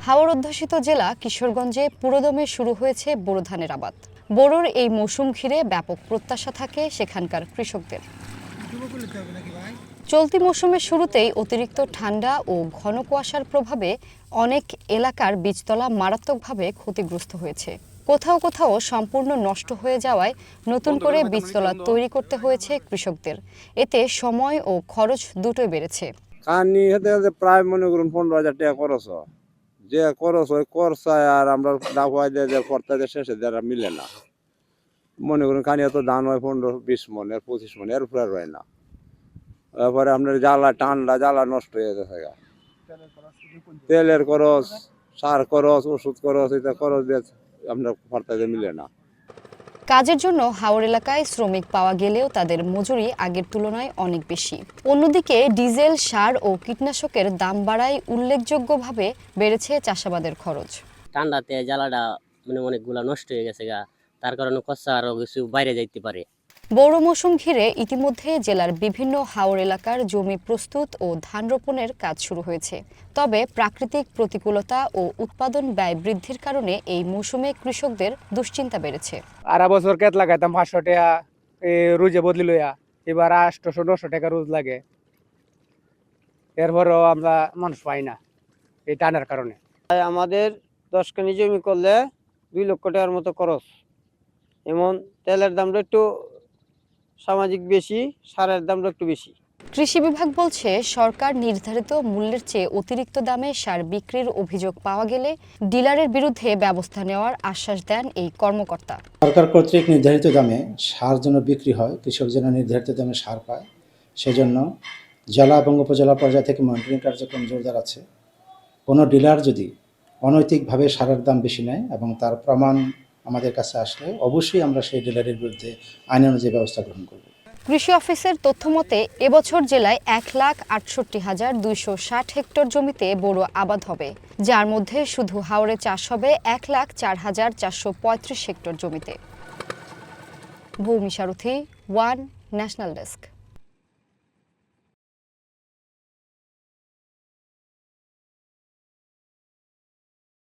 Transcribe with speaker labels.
Speaker 1: হাওর অধ্যুষিত জেলা কিশোরগঞ্জে পুরোদমে শুরু হয়েছে বোরো ধানের আবাদ। বোরোর এই মৌসুম ঘিরে ব্যাপক প্রত্যাশা থাকে সেখানকার কৃষকদের। চলতি মৌসুমের শুরুতেই অতিরিক্ত ঠান্ডা ও ঘন কুয়াশার প্রভাবে অনেক এলাকার বীজতলা মারাত্মকভাবে ক্ষতিগ্রস্ত হয়েছে। কোথাও কোথাও সম্পূর্ণ নষ্ট হয়ে যাওয়ায় নতুন করে বীজতলা তৈরি করতে হয়েছে কৃষকদের। এতে সময় ও খরচ দুটোই বেড়েছে।
Speaker 2: প্রায় মনে করুন 15,000 টাকা খরচ হয়। যে খরচ হয় খরচায় আর আমরা দাওয়াই দিয়ে পড়তে শেষে যারা মিলে না। মনে করুন কানিয়া তো ধান হয় 15-20 মন, 25 মন, এর উপরে হয় না। তারপরে আপনার জ্বালা নষ্ট হয়ে গেছে। তেলের খরচ, সার খরচ, ওষুধ খরচ, এটা খরচ দিয়ে আমরা পড়তে মিলে না।
Speaker 1: কাজের জন্য হাওর এলাকায় শ্রমিক পাওয়া গেলেও তাদের মজুরি আগের তুলনায় অনেক বেশি। অন্যদিকে ডিজেল, সার ও কীটনাশকের দাম বাড়ায় উল্লেখযোগ্যভাবে বেড়েছে চাষাবাদের খরচ।
Speaker 3: ঠান্ডাতে জ্বালাটা অনেকগুলা নষ্ট হয়ে গেছে গা, তার কারণে খরচা আরো কিছু বাইরে যাইতে পারে।
Speaker 1: বোরো মৌসুম ঘিরে ইতিমধ্যে জেলার বিভিন্ন হাওর এলাকার জমি প্রস্তুত ও ধান রোপণের কাজ শুরু হয়েছে। তবে প্রাকৃতিক প্রতিকূলতা ও উৎপাদন ব্যয় বৃদ্ধির কারণে এই মৌসুমে কৃষকদের দুশ্চিন্তা বেড়েছে।
Speaker 4: আরা বছর ক্ষেত লাগাইতাম 500 টাকা রোজে বদলি লইয়া, এবার 800-900 টাকা রোজ লাগে। এরপরও আমরা মানুষ পাই না এই টানের কারণে।
Speaker 5: আমাদের 10 কানি জমি করলে 2 লক্ষ টাকার মতো খরচ। এমন তেলের দামটা একটু সামাজিক বেশি, সারের দামটা একটু বেশি।
Speaker 1: কৃষি বিভাগ বলছে, সরকার নির্ধারিত মূল্যের চেয়ে অতিরিক্ত দামে সার বিক্রির অভিযোগ পাওয়া গেলে ডিলারের বিরুদ্ধে ব্যবস্থা নেওয়ার আশ্বাস দেন এই কর্মকর্তা।
Speaker 6: সরকার কর্তৃক নির্ধারিত দামে সার যেন বিক্রি হয়, কৃষক যেন নির্ধারিত দামে সার পায়, সেজন্য জেলা এবং উপজেলা পর্যায় থেকে মনিটরিং কার্যক্রম জোরদার আছে। কোনো ডিলার যদি অনৈতিকভাবে সারের দাম বেশি নেয় এবং তার প্রমাণ আমাদের কাছে আসলে অবশ্যই আমরা সেই ডিলারের বিরুদ্ধে আইন অনুযায়ী ব্যবস্থা গ্রহণ করব।
Speaker 1: কৃষি অফিসের তথ্য মতে এবছর জেলায় 1,68,260 হেক্টর জমিতে বোরো আবাদ হবে, যার মধ্যে শুধু হাওরে চাষ হবে 1,04,435 হেক্টর জমিতে। ভূমি সারথী, ওয়ান ন্যাশনাল ডেস্ক।